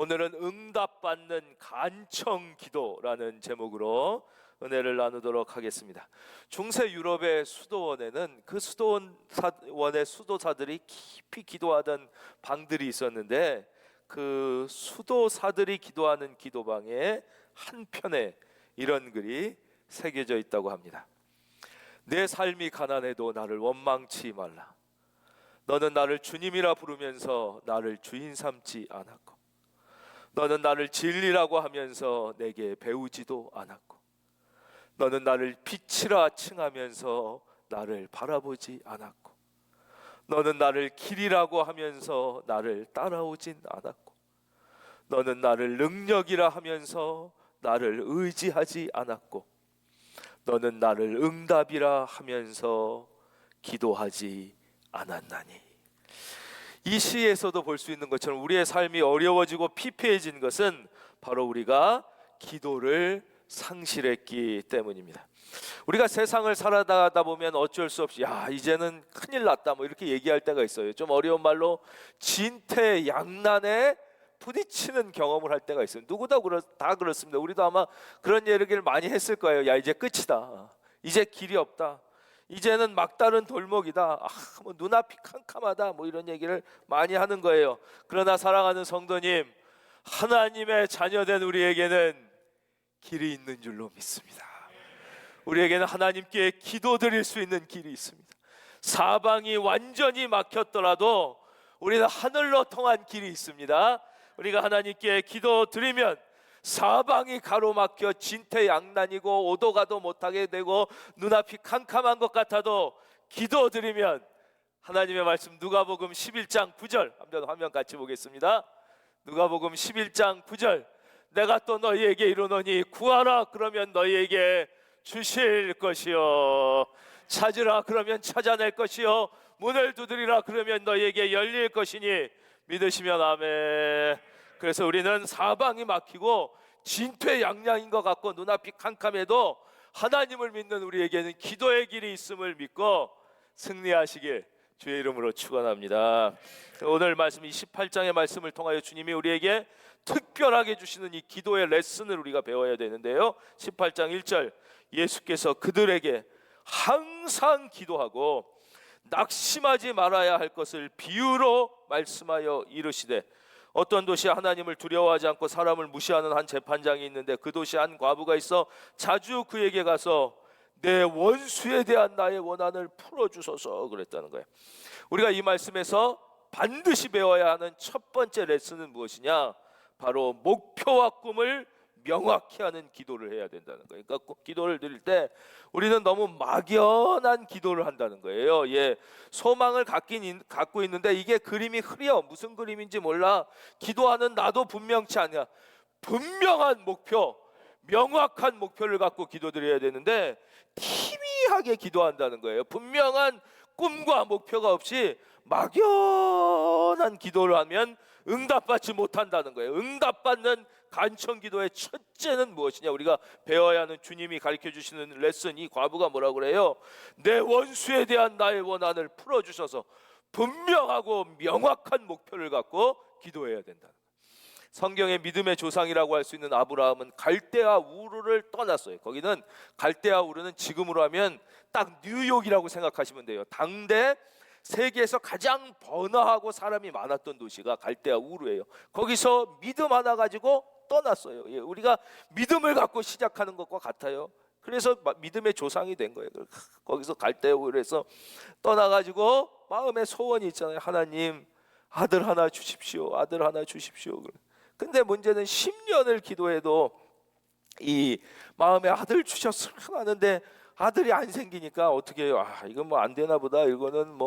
오늘은 응답받는 간청 기도라는 제목으로 은혜를 나누도록 하겠습니다. 중세 유럽의 수도원에는 그 수도원의 수도사들이 깊이 기도하던 방들이 있었는데, 그 수도사들이 기도하는 기도방의 한편에 이런 글이 새겨져 있다고 합니다. 내 삶이 가난해도 나를 원망치 말라. 너는 나를 주님이라 부르면서 나를 주인 삼지 않았고, 너는 나를 진리라고 하면서 내게 배우지도 않았고, 너는 나를 빛이라 칭하면서 나를 바라보지 않았고, 너는 나를 길이라고 하면서 나를 따라오진 않았고, 너는 나를 능력이라 하면서 나를 의지하지 않았고, 너는 나를 응답이라 하면서 기도하지 않았나니. 이 시에서도 볼 수 있는 것처럼 우리의 삶이 어려워지고 피폐해진 것은 바로 우리가 기도를 상실했기 때문입니다. 우리가 세상을 살아가다 보면 어쩔 수 없이 이제는 큰일 났다 이렇게 얘기할 때가 있어요. 좀 어려운 말로 진퇴양난에 부딪히는 경험을 할 때가 있어요. 누구도 다 그렇습니다. 우리도 아마 그런 얘기를 많이 했을 거예요. 이제 끝이다, 이제 길이 없다, 이제는 막다른 돌목이다, 눈앞이 캄캄하다, 이런 얘기를 많이 하는 거예요. 그러나 사랑하는 성도님, 하나님의 자녀된 우리에게는 길이 있는 줄로 믿습니다. 우리에게는 하나님께 기도드릴 수 있는 길이 있습니다. 사방이 완전히 막혔더라도 우리는 하늘로 통한 길이 있습니다. 우리가 하나님께 기도드리면 사방이 가로막혀 진퇴양난이고 오도 가도 못하게 되고 눈앞이 캄캄한 것 같아도 기도드리면 하나님의 말씀, 누가복음 11장 9절 한번 화면 같이 보겠습니다. 누가복음 11장 9절, 내가 또 너희에게 이르노니 구하라 그러면 너희에게 주실 것이요, 찾으라 그러면 찾아낼 것이요, 문을 두드리라 그러면 너희에게 열릴 것이니 믿으시면 아멘. 그래서 우리는 사방이 막히고 진퇴양양인 것 같고 눈앞이 캄캄해도 하나님을 믿는 우리에게는 기도의 길이 있음을 믿고 승리하시길 주의 이름으로 축원합니다. 오늘 말씀, 이 18장의 말씀을 통하여 주님이 우리에게 특별하게 주시는 이 기도의 레슨을 우리가 배워야 되는데요, 18장 1절, 예수께서 그들에게 항상 기도하고 낙심하지 말아야 할 것을 비유로 말씀하여 이르시되, 어떤 도시에 하나님을 두려워하지 않고 사람을 무시하는 한 재판장이 있는데, 그 도시에 한 과부가 있어 자주 그에게 가서 내 원수에 대한 나의 원한을 풀어주소서 그랬다는 거예요. 우리가 이 말씀에서 반드시 배워야 하는 첫 번째 레슨은 무엇이냐, 바로 목표와 꿈을 명확히 하는 기도를 해야 된다는 거예요. 그러니까 기도를 드릴 때 우리는 너무 막연한 기도를 한다는 거예요. 소망을 갖고 있는데 이게 그림이 흐려, 무슨 그림인지 몰라. 기도하는 나도 분명치 않냐. 분명한 목표, 명확한 목표를 갖고 기도드려야 되는데 희미하게 기도한다는 거예요. 분명한 꿈과 목표가 없이 막연한 기도를 하면 응답받지 못한다는 거예요. 응답받는 간청 기도의 첫째는 무엇이냐, 우리가 배워야 하는 주님이 가르쳐 주시는 레슨, 이 과부가 뭐라고 그래요? 내 원수에 대한 나의 원한을 풀어주셔서 분명하고 명확한 목표를 갖고 기도해야 된다는 거예요. 성경의 믿음의 조상이라고 할 수 있는 아브라함은 갈대아 우르를 떠났어요. 거기는 갈대아 우르는 지금으로 하면 딱 뉴욕이라고 생각하시면 돼요. 당대 세계에서 가장 번화하고 사람이 많았던 도시가 갈대아 우르예요. 거기서 믿음 하나 가지고 떠났어요. 우리가 믿음을 갖고 시작하는 것과 같아요. 그래서 믿음의 조상이 된 거예요. 거기서 갈대아 우르에서 떠나가지고 마음에 소원이 있잖아요. 하나님, 아들 하나 주십시오, 아들 하나 주십시오. 근데 문제는 10년을 기도해도 이 마음에 아들 주셨으면 하는데 아들이 안 생기니까 어떻게 해요? 이건 안 되나 보다. 이거는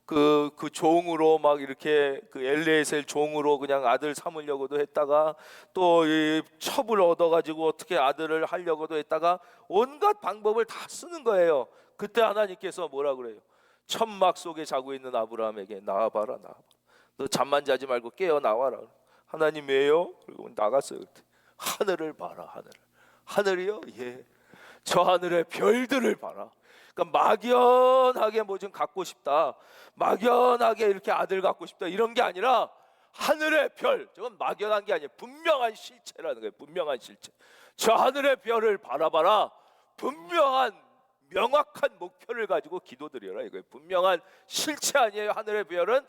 그 종으로 막 이렇게 그 엘리에셀 종으로 그냥 아들 삼으려고도 했다가 또 이 첩을 얻어가지고 어떻게 아들을 하려고도 했다가 온갖 방법을 다 쓰는 거예요. 그때 하나님께서 뭐라 그래요? 천막 속에 자고 있는 아브라함에게 나와봐라, 너 잠만 자지 말고 깨어 나와라. 하나님 왜요? 그리고 나갔어요. 그때 하늘을 봐라, 하늘이요? 예. 저 하늘의 별들을 봐라. 그러니까 막연하게 뭐 좀 갖고 싶다, 막연하게 이렇게 아들 갖고 싶다, 이런 게 아니라 하늘의 별, 저건 막연한 게 아니에요. 분명한 실체라는 거예요. 분명한 실체. 저 하늘의 별을 바라봐라. 분명한 명확한 목표를 가지고 기도드려라 이거예요. 분명한 실체 아니에요. 하늘의 별은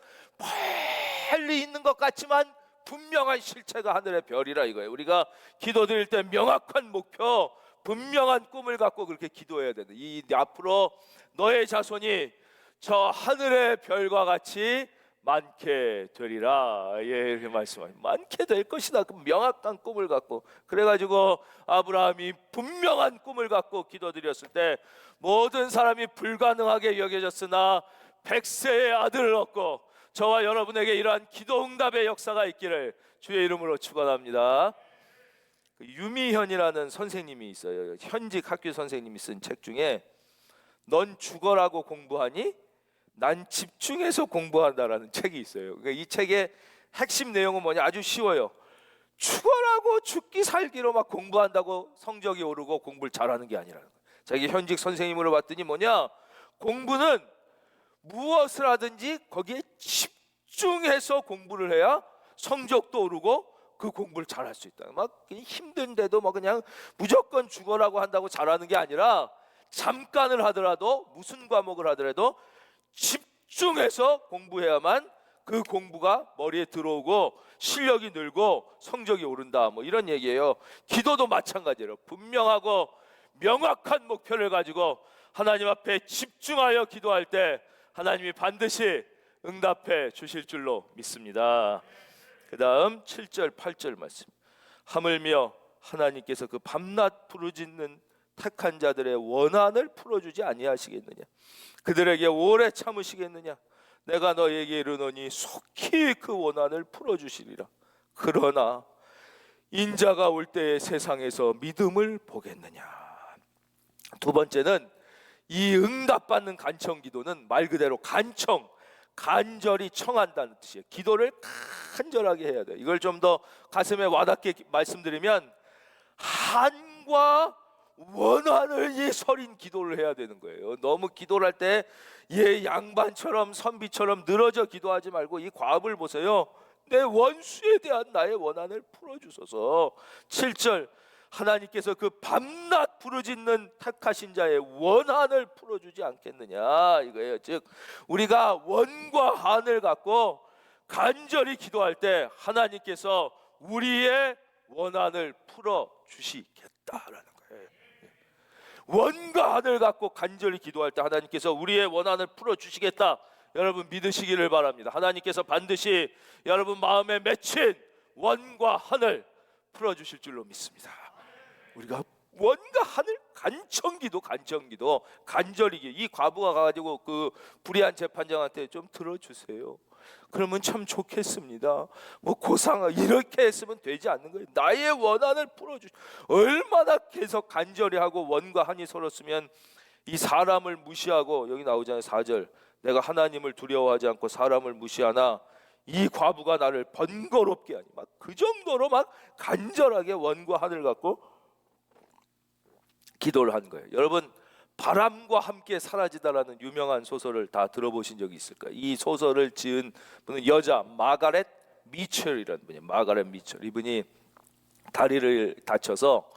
멀리 있는 것 같지만 분명한 실체가 하늘의 별이라 이거예요. 우리가 기도드릴 때 명확한 목표, 분명한 꿈을 갖고 그렇게 기도해야 된다. 이 앞으로 너의 자손이 저 하늘의 별과 같이 많게 되리라. 예, 이렇게 말씀하시면 많게 될 것이다. 그 명확한 꿈을 갖고. 그래가지고 아브라함이 분명한 꿈을 갖고 기도드렸을 때 모든 사람이 불가능하게 여겨졌으나 100세의 아들을 얻고 저와 여러분에게 이러한 기도 응답의 역사가 있기를 주의 이름으로 축원합니다. 유미현이라는 선생님이 있어요. 현직 학교 선생님이 쓴 책 중에 넌 죽어라고 공부하니? 난 집중해서 공부한다라는 책이 있어요. 그러니까 이 책의 핵심 내용은 뭐냐? 아주 쉬워요. 죽어라고 죽기 살기로 막 공부한다고 성적이 오르고 공부를 잘하는 게 아니라는 거예요. 자기 현직 선생님으로 봤더니 뭐냐? 공부는 무엇을 하든지 거기에 집중해서 공부를 해야 성적도 오르고 그 공부를 잘할 수 있다. 막 힘든데도 막 그냥 무조건 죽어라고 한다고 잘하는 게 아니라 잠깐을 하더라도 무슨 과목을 하더라도 집중해서 공부해야만 그 공부가 머리에 들어오고 실력이 늘고 성적이 오른다. 뭐 이런 얘기예요. 기도도 마찬가지예요. 분명하고 명확한 목표를 가지고 하나님 앞에 집중하여 기도할 때 하나님이 반드시 응답해 주실 줄로 믿습니다. 그 다음 7절 8절 말씀. 하물며 하나님께서 그 밤낮 부르짖는 택한 자들의 원한을 풀어주지 아니하시겠느냐? 그들에게 오래 참으시겠느냐? 내가 너에게 이르노니 속히 그 원한을 풀어주시리라. 그러나 인자가 올 때에 세상에서 믿음을 보겠느냐? 두 번째는 이 응답받는 간청기도는 말 그대로 간절히 청한다는 뜻이에요. 기도를 간절하게 해야 돼요. 이걸 좀 더 가슴에 와닿게 말씀드리면 한과 원한을 이 서린 기도를 해야 되는 거예요. 너무 기도를 할 때 양반처럼 선비처럼 늘어져 기도하지 말고 이 과업을 보세요. 내 원수에 대한 나의 원한을 풀어주소서. 7절 하나님께서 그 밤낮 부르짖는 택하신 자의 원한을 풀어주지 않겠느냐 이거예요. 즉 우리가 원과 한을 갖고 간절히 기도할 때 하나님께서 우리의 원한을 풀어주시겠다라는 거예요. 원과 한을 갖고 간절히 기도할 때 하나님께서 우리의 원한을 풀어주시겠다. 여러분 믿으시기를 바랍니다. 하나님께서 반드시 여러분 마음에 맺힌 원과 한을 풀어주실 줄로 믿습니다. 우리가 원과 한을 간청기도 간절히 이 과부가 가가지고 그 불의한 재판장한테 좀 들어주세요. 그러면 참 좋겠습니다. 뭐 고상 이렇게 했으면 되지 않는 거예요. 나의 원한을 풀어주. 얼마나 계속 간절히 하고 원과 한이 서렀으면 이 사람을 무시하고 여기 나오잖아요. 4절 내가 하나님을 두려워하지 않고 사람을 무시하나 이 과부가 나를 번거롭게 하니 막 그 정도로 막 간절하게 원과 한을 갖고 기도를 한 거예요. 여러분 바람과 함께 사라지다라는 유명한 소설을 다 들어보신 적이 있을까요? 이 소설을 지은 분은 여자 마가렛 미첼이라는 분이에요. 마가렛 미첼 이분이 다리를 다쳐서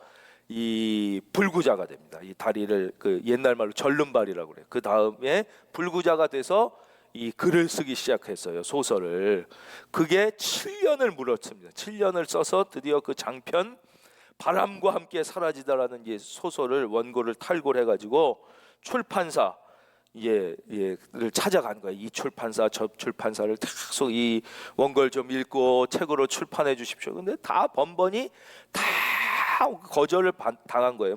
이 불구자가 됩니다. 이 다리를 그 옛날 말로 절름발이라고 그래요. 그 다음에 불구자가 돼서 이 글을 쓰기 시작했어요. 소설을. 그게 7년을 물었습니다. 7년을 써서 드디어 그 장편 바람과 함께 사라지다라는 이 소설을 원고를 탈고를 해가지고 출판사 를 찾아간 거예요. 이 출판사 저 출판사를 계속 이 원고를 좀 읽고 책으로 출판해 주십시오. 근데 다 번번이 다 거절을 당한 거예요.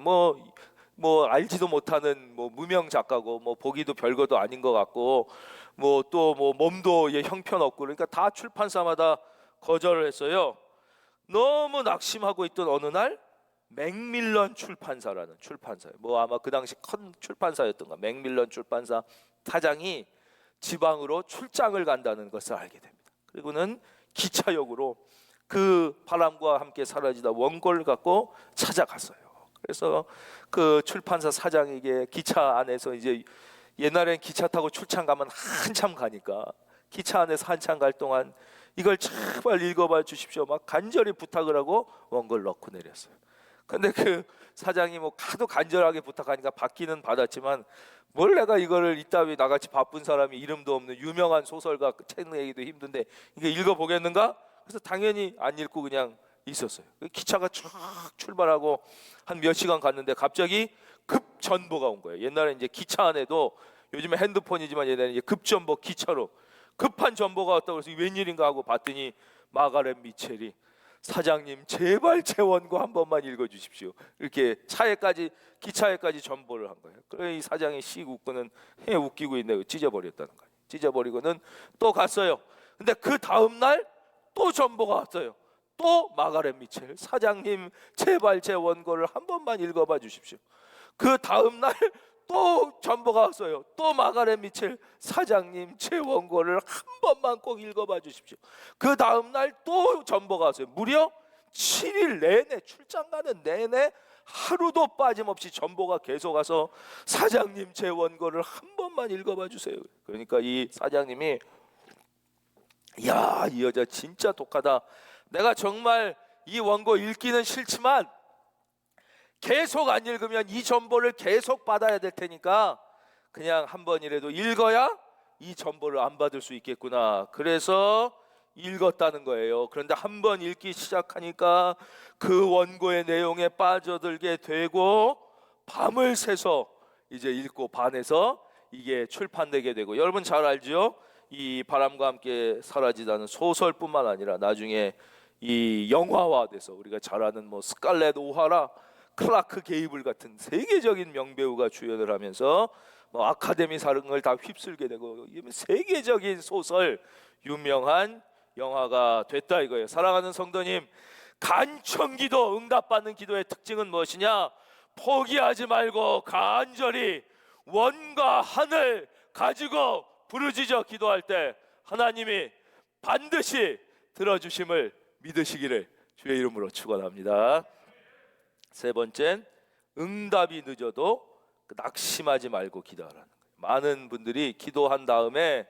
뭐 알지도 못하는 뭐 무명 작가고 뭐 보기도 별거도 아닌 것 같고 뭐 또 뭐 몸도 형편없고 그러니까 다 출판사마다 거절을 했어요. 너무 낙심하고 있던 어느 날 맥밀런 출판사라는 출판사예요. 뭐 아마 그 당시 큰 출판사였던가. 맥밀런 출판사 사장이 지방으로 출장을 간다는 것을 알게 됩니다. 그리고는 기차역으로 그 바람과 함께 사라지다 원고를 갖고 찾아갔어요. 그래서 그 출판사 사장에게 기차 안에서 이제 옛날엔 기차 타고 출장 가면 한참 가니까 기차 안에서 한참 갈 동안 이걸 제발 읽어봐 주십시오. 막 간절히 부탁을 하고 원고를 넣고 내렸어요. 근데 그 사장이 뭐 하도 간절하게 부탁하니까 받기는 받았지만 뭘 내가 이거를 이따위 나같이 바쁜 사람이 이름도 없는 유명한 소설가 책 내기도 힘든데 이게 읽어보겠는가? 그래서 당연히 안 읽고 그냥 있었어요. 기차가 쫙 출발하고 한 몇 시간 갔는데 갑자기 급 전보가 온 거예요. 옛날에 이제 기차 안에도 요즘에 핸드폰이지만 옛날에 이제 급 전보 기차로 급한 전보가 왔다고 해서 웬일인가 하고 봤더니 마가렛 미첼이 사장님 제발 제 원고 한 번만 읽어주십시오. 이렇게 차에까지 기차에까지 전보를 한 거예요. 그래 이 사장이 씩 웃고는 웃기고 있네. 찢어버렸다는 거예요. 찢어버리고는 또 갔어요. 근데 그 다음 날 또 전보가 왔어요. 또 마가렛 미첼 사장님 제발 제 원고를 한 번만 읽어봐 주십시오. 그 다음 날 또 전보가 왔어요. 또 마가렛 미첼 사장님 제 원고를 한 번만 꼭 읽어봐 주십시오. 그 다음 날 또 전보가 왔어요. 무려 7일 내내 출장 가는 내내 하루도 빠짐없이 전보가 계속 와서 사장님 제 원고를 한 번만 읽어봐 주세요. 그러니까 이 사장님이 야, 이 여자 진짜 독하다. 내가 정말 이 원고 읽기는 싫지만 계속 안 읽으면 이 전보를 계속 받아야 될 테니까 그냥 한 번이라도 읽어야 이 전보를 안 받을 수 있겠구나. 그래서 읽었다는 거예요. 그런데 한 번 읽기 시작하니까 그 원고의 내용에 빠져들게 되고 밤을 새서 이제 읽고 반해서 이게 출판되게 되고, 여러분 잘 알죠? 이 바람과 함께 사라지다는 소설뿐만 아니라 나중에 이 영화화돼서 우리가 잘 아는 뭐 스칼렛 오하라, 클라크 게이블 같은 세계적인 명배우가 주연을 하면서 뭐 아카데미상을 다 휩쓸게 되고 세계적인 소설, 유명한 영화가 됐다 이거예요. 사랑하는 성도님, 간청기도, 응답받는 기도의 특징은 무엇이냐? 포기하지 말고 간절히 원과 한을 가지고 부르짖어 기도할 때 하나님이 반드시 들어주심을 믿으시기를 주의 이름으로 축원합니다. 세 번째는 응답이 늦어도 낙심하지 말고 기도하라는 거예요. 많은 분들이 기도한 다음에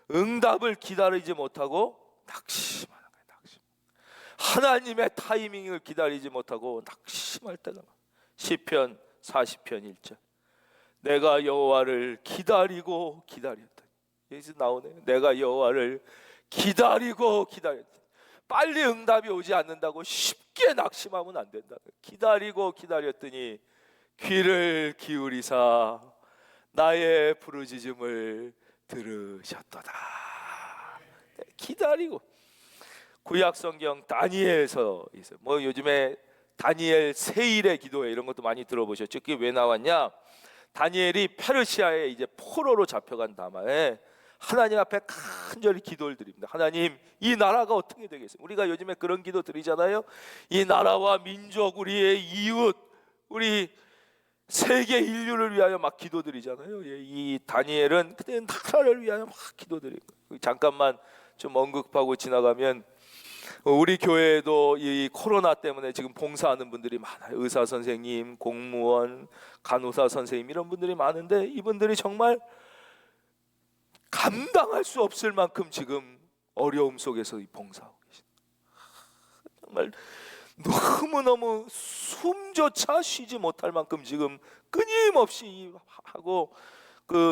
응답을 기다리지 못하고 낙심하는 거예요. 낙심. 하나님의 타이밍을 기다리지 못하고 낙심할 때가 많아요. 시편 40편 1절 내가 여호와를 기다리고 기다렸더니, 여기서 나오네요. 내가 여호와를 기다리고 기다렸더니, 빨리 응답이 오지 않는다고 쉽게 낙심하면 안 된다. 기다리고 기다렸더니 귀를 기울이사 나의 부르짖음을 들으셨도다. 기다리고. 구약 성경 다니엘서 있어요. 뭐 요즘에 다니엘 세일의 기도회 이런 것도 많이 들어보셨죠? 그게 왜 나왔냐? 다니엘이 페르시아에 이제 포로로 잡혀간 다음에 하나님 앞에 간절히 기도를 드립니다. 하나님, 이 나라가 어떻게 되겠어요? 우리가 요즘에 그런 기도 드리잖아요. 이 나라와 민족, 우리의 이웃, 우리 세계 인류를 위하여 막 기도드리잖아요. 이 다니엘은 그때 나라를 위하여 막 기도드리고. 잠깐만 좀 언급하고 지나가면 우리 교회에도 이 코로나 때문에 지금 봉사하는 분들이 많아요. 의사 선생님, 공무원, 간호사 선생님 이런 분들이 많은데 이분들이 정말 감당할 수 없을 만큼 지금 어려움 속에서 봉사하고 계십니다. 정말 너무너무 숨조차 쉬지 못할 만큼 지금 끊임없이 하고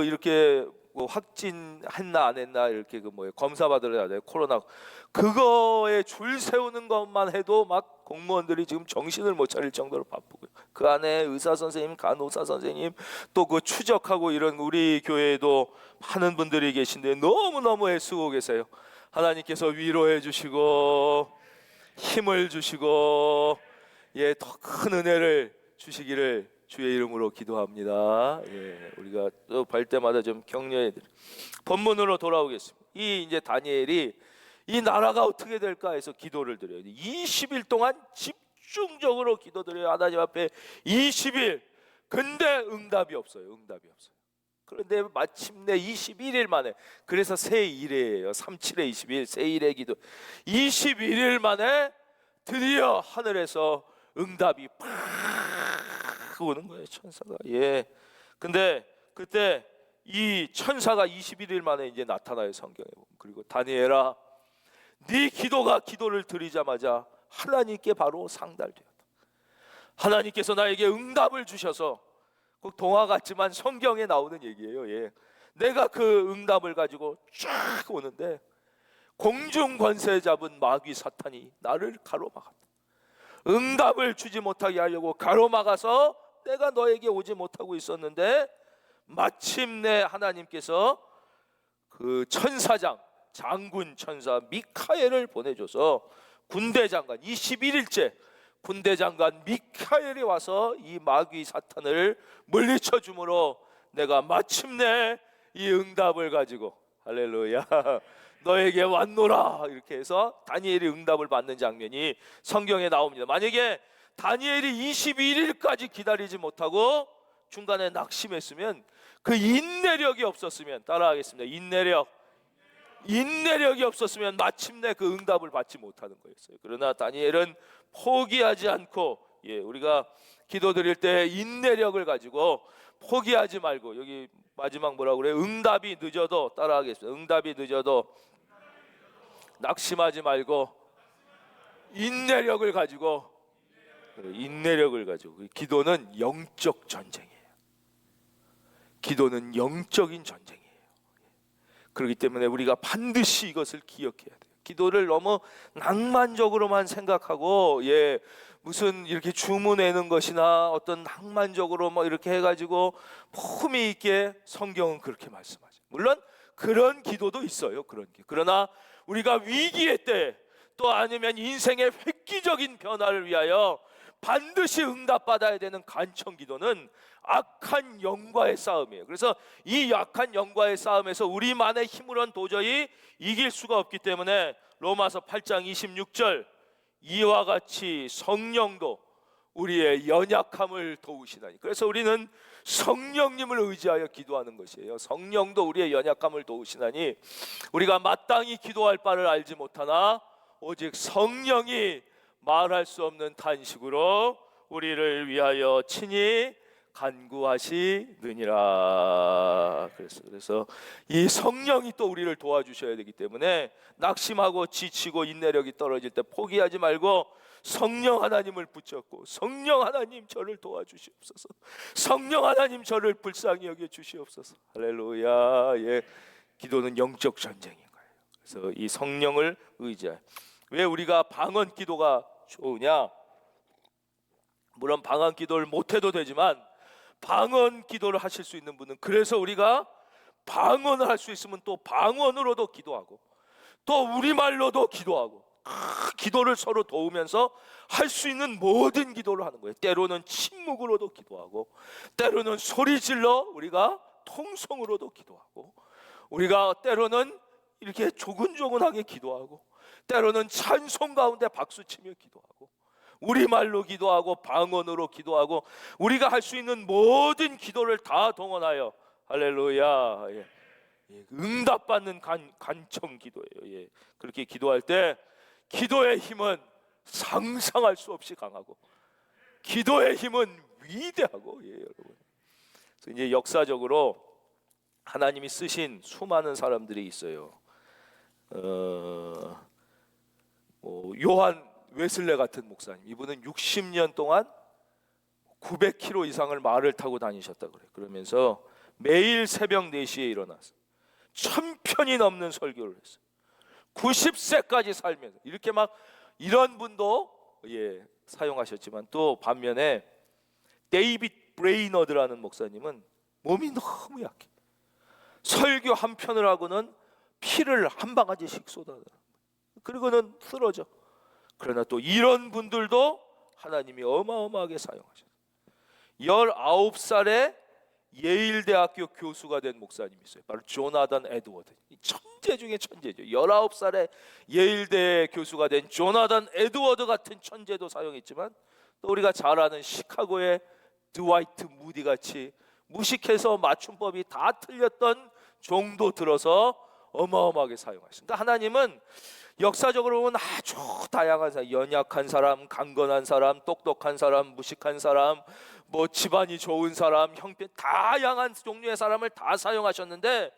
이렇게 뭐 확진했나 안 했나 이렇게 검사 받으러 가야 코로나 그거에 줄 세우는 것만 해도 막 공무원들이 지금 정신을 못 차릴 정도로 바쁘고요. 그 안에 의사 선생님, 간호사 선생님 또 그 추적하고 이런 우리 교회에도 많은 분들이 계신데 너무너무 애쓰고 계세요. 하나님께서 위로해 주시고 힘을 주시고 더 큰 은혜를 주시기를 주의 이름으로 기도합니다. 우리가 또 볼 때마다 좀 격려해 드려. 본문으로 돌아오겠습니다. 이 이제 다니엘이 이 나라가 어떻게 될까 해서 기도를 드려요. 20일 동안 집중적으로 기도드려요. 하나님 앞에 20일. 근데 응답이 없어요. 응답이 없어요. 그런데 마침내 21일 만에, 그래서 새1회예요 37에 21, 새1회 기도. 21일 만에 드디어 하늘에서 응답이 팍 오는 거예요. 천사가. 근데 그때 이 천사가 21일 만에 이제 나타나요. 성경에 보면. 그리고 다니엘아, 네 기도가 기도를 드리자마자 하나님께 바로 상달되었다. 하나님께서 나에게 응답을 주셔서, 꼭 동화 같지만 성경에 나오는 얘기예요. 예. 내가 그 응답을 가지고 쫙 오는데 공중 권세 잡은 마귀 사탄이 나를 가로막았다. 응답을 주지 못하게 하려고 가로막아서 내가 너에게 오지 못하고 있었는데, 마침내 하나님께서 그 천사장, 장군 천사 미카엘을 보내줘서 군대 장관, 21일째 군대 장관 미카엘이 와서 이 마귀 사탄을 물리쳐 주므로 내가 마침내 이 응답을 가지고, 할렐루야, 너에게 왔노라, 이렇게 해서 다니엘이 응답을 받는 장면이 성경에 나옵니다. 만약에 다니엘이 21일까지 기다리지 못하고 중간에 낙심했으면, 그 인내력이 없었으면, 따라하겠습니다, 인내력이 없었으면 마침내 그 응답을 받지 못하는 거였어요. 그러나 다니엘은 포기하지 않고, 우리가 기도드릴 때 인내력을 가지고 포기하지 말고, 여기 마지막 뭐라고 그래요? 응답이 늦어도, 따라하겠습니다, 응답이 늦어도 낙심하지 말고 인내력을 가지고, 기도는 영적 전쟁이에요. 기도는 영적인 전쟁이에요. 그렇기 때문에 우리가 반드시 이것을 기억해야 돼요. 기도를 너무 낭만적으로만 생각하고, 무슨 이렇게 주문 외는 것이나 어떤 낭만적으로 뭐 이렇게 해가지고 품위 있게 성경은 그렇게 말씀하죠. 물론 그런 기도도 있어요. 그러나 우리가 위기의 때, 또 아니면 인생의 획기적인 변화를 위하여 반드시 응답받아야 되는 간청 기도는 악한 영과의 싸움이에요. 그래서 이 악한 영과의 싸움에서 우리만의 힘으로는 도저히 이길 수가 없기 때문에 로마서 8장 26절, 이와 같이 성령도 우리의 연약함을 도우시다니. 그래서 우리는 성령님을 의지하여 기도하는 것이에요. 성령도 우리의 연약함을 도우시다니. 우리가 마땅히 기도할 바를 알지 못하나 오직 성령이 말할 수 없는 탄식으로 우리를 위하여 친히 간구하시느니라. 그래서 이 성령이 또 우리를 도와주셔야 되기 때문에 낙심하고 지치고 인내력이 떨어질 때 포기하지 말고 성령 하나님을 붙잡고, 성령 하나님 저를 도와주시옵소서, 성령 하나님 저를 불쌍히 여겨 주시옵소서. 할렐루야. 기도는 영적 전쟁인 거예요. 그래서 이 성령을 의지해. 왜 우리가 방언 기도가 좋으냐? 물론 방언 기도를 못해도 되지만 방언 기도를 하실 수 있는 분은, 그래서 우리가 방언을 할 수 있으면 또 방언으로도 기도하고 또 우리말로도 기도하고, 기도를 서로 도우면서 할 수 있는 모든 기도를 하는 거예요. 때로는 침묵으로도 기도하고, 때로는 소리질러 우리가 통성으로도 기도하고, 우리가 때로는 이렇게 조근조근하게 기도하고, 때로는 찬송 가운데 박수치며 기도하고, 우리말로 기도하고 방언으로 기도하고, 우리가 할 수 있는 모든 기도를 다 동원하여, 할렐루야, 응답받는 간청 기도예요. 그렇게 기도할 때 기도의 힘은 상상할 수 없이 강하고, 기도의 힘은 위대하고, 여러분. 그래서 이제 역사적으로 하나님이 쓰신 수많은 사람들이 있어요. 요한 웨슬레 같은 목사님, 이분은 60년 동안 900km 이상을 말을 타고 다니셨다 그래요. 그러면서 매일 새벽 4시에 일어나서 1000편이 넘는 설교를 했어요. 90세까지 살면서 이렇게 막, 이런 분도 사용하셨지만, 또 반면에 데이빗 브레이너드라는 목사님은 몸이 너무 약해. 설교 한 편을 하고는 피를 한 방아지씩 쏟아내요. 그리고는 쓰러져. 그러나 또 이런 분들도 하나님이 어마어마하게 사용하셨어요. 19살에 예일대학교 교수가 된 목사님이 있어요. 바로 조나단 에드워드. 천재 중에 천재죠. 19살에 예일대 교수가 된 조나단 에드워드 같은 천재도 사용했지만, 또 우리가 잘 아는 시카고의 드와이트 무디 같이 무식해서 맞춤법이 다 틀렸던 종도 들어서 어마어마하게 사용하십니다. 하나님은 역사적으로 보면 아주 다양한 사람, 연약한 사람, 강건한 사람, 똑똑한 사람, 무식한 사람, 뭐 집안이 좋은 사람, 형편, 다양한 종류의 사람을 다 사용하셨는데,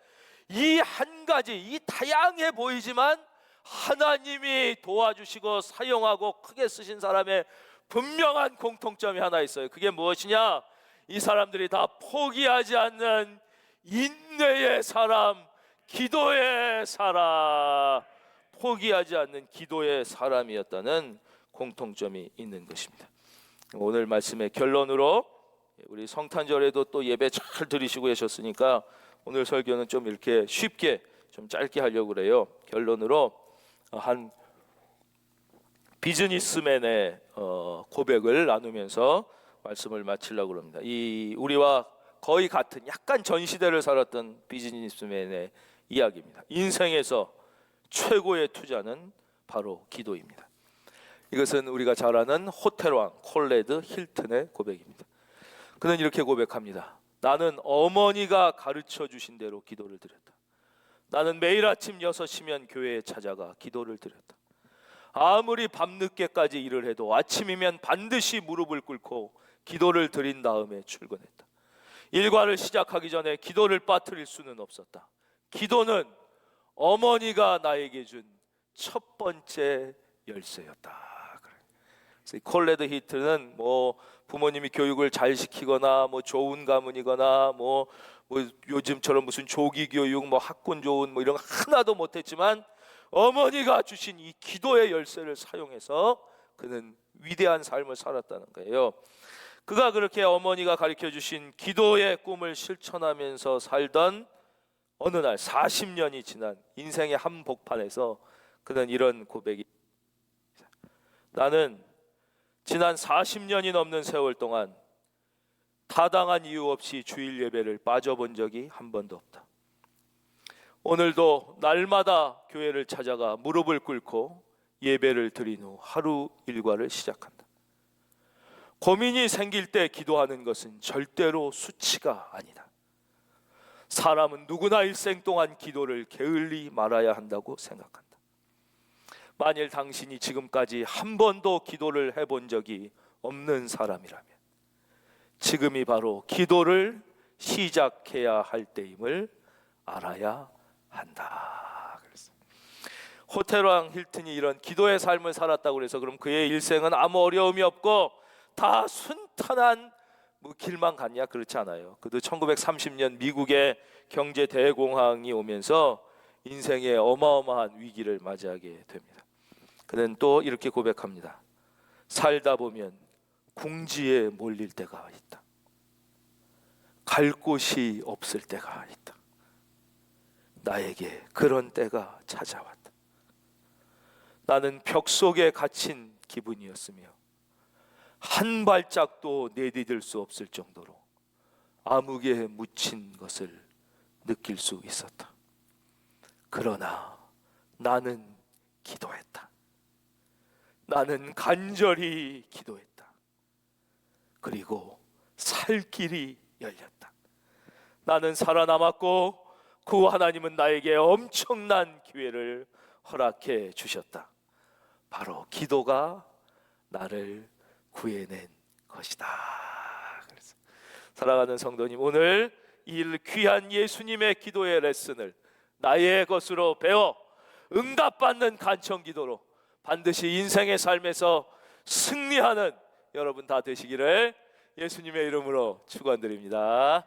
이 한 가지, 이 다양해 보이지만 하나님이 도와주시고 사용하고 크게 쓰신 사람의 분명한 공통점이 하나 있어요. 그게 무엇이냐? 이 사람들이 다 포기하지 않는 인내의 사람, 기도의 사람, 포기하지 않는 기도의 사람이었다는 공통점이 있는 것입니다. 오늘 말씀의 결론으로, 우리 성탄절에도 또 예배 잘 드리시고 계셨으니까 오늘 설교는 좀 이렇게 쉽게 좀 짧게 하려고 그래요. 결론으로 한 비즈니스맨의 고백을 나누면서 말씀을 마치려고 합니다. 이 우리와 거의 같은 약간 전 시대를 살았던 비즈니스맨의 이야기입니다. 인생에서 최고의 투자는 바로 기도입니다. 이것은 우리가 잘 아는 호텔왕 콜레드 힐튼의 고백입니다. 그는 이렇게 고백합니다. 나는 어머니가 가르쳐 주신 대로 기도를 드렸다. 나는 매일 아침 6시면 교회에 찾아가 기도를 드렸다. 아무리 밤늦게까지 일을 해도 아침이면 반드시 무릎을 꿇고 기도를 드린 다음에 출근했다. 일과를 시작하기 전에 기도를 빠뜨릴 수는 없었다. 기도는 어머니가 나에게 준 첫 번째 열쇠였다. 그래서 콜레드 히트는 뭐 부모님이 교육을 잘 시키거나 뭐 좋은 가문이거나 뭐 요즘처럼 무슨 조기 교육 뭐 학군 좋은 뭐 이런 거 하나도 못했지만 어머니가 주신 이 기도의 열쇠를 사용해서 그는 위대한 삶을 살았다는 거예요. 그가 그렇게 어머니가 가르쳐 주신 기도의 꿈을 실천하면서 살던 어느 날 40년이 지난 인생의 한복판에서 그는 이런 고백이, 나는 지난 40년이 넘는 세월 동안 타당한 이유 없이 주일 예배를 빠져본 적이 한 번도 없다. 오늘도 날마다 교회를 찾아가 무릎을 꿇고 예배를 드린 후 하루 일과를 시작한다. 고민이 생길 때 기도하는 것은 절대로 수치가 아니다. 사람은 누구나 일생 동안 기도를 게을리 말아야 한다고 생각한다. 만일 당신이 지금까지 한 번도 기도를 해본 적이 없는 사람이라면 지금이 바로 기도를 시작해야 할 때임을 알아야 한다. 호텔왕 힐튼이 이런 기도의 삶을 살았다고 해서 그럼 그의 일생은 아무 어려움이 없고 다 순탄한 길만 갔냐? 그렇지 않아요. 그도 1930년 미국의 경제 대공황이 오면서 인생의 어마어마한 위기를 맞이하게 됩니다. 그는 또 이렇게 고백합니다. 살다 보면 궁지에 몰릴 때가 있다. 갈 곳이 없을 때가 있다. 나에게 그런 때가 찾아왔다. 나는 벽 속에 갇힌 기분이었으며 한 발짝도 내디딜 수 없을 정도로 암흑에 묻힌 것을 느낄 수 있었다. 그러나 나는 기도했다. 나는 간절히 기도했다. 그리고 살 길이 열렸다. 나는 살아남았고 그 하나님은 나에게 엄청난 기회를 허락해 주셨다. 바로 기도가 나를 구해낸 것이다. 그래서 사랑하는 성도님, 오늘 이 귀한 예수님의 기도의 레슨을 나의 것으로 배워 응답받는 간청기도로 반드시 인생의 삶에서 승리하는 여러분 다 되시기를 예수님의 이름으로 축원드립니다.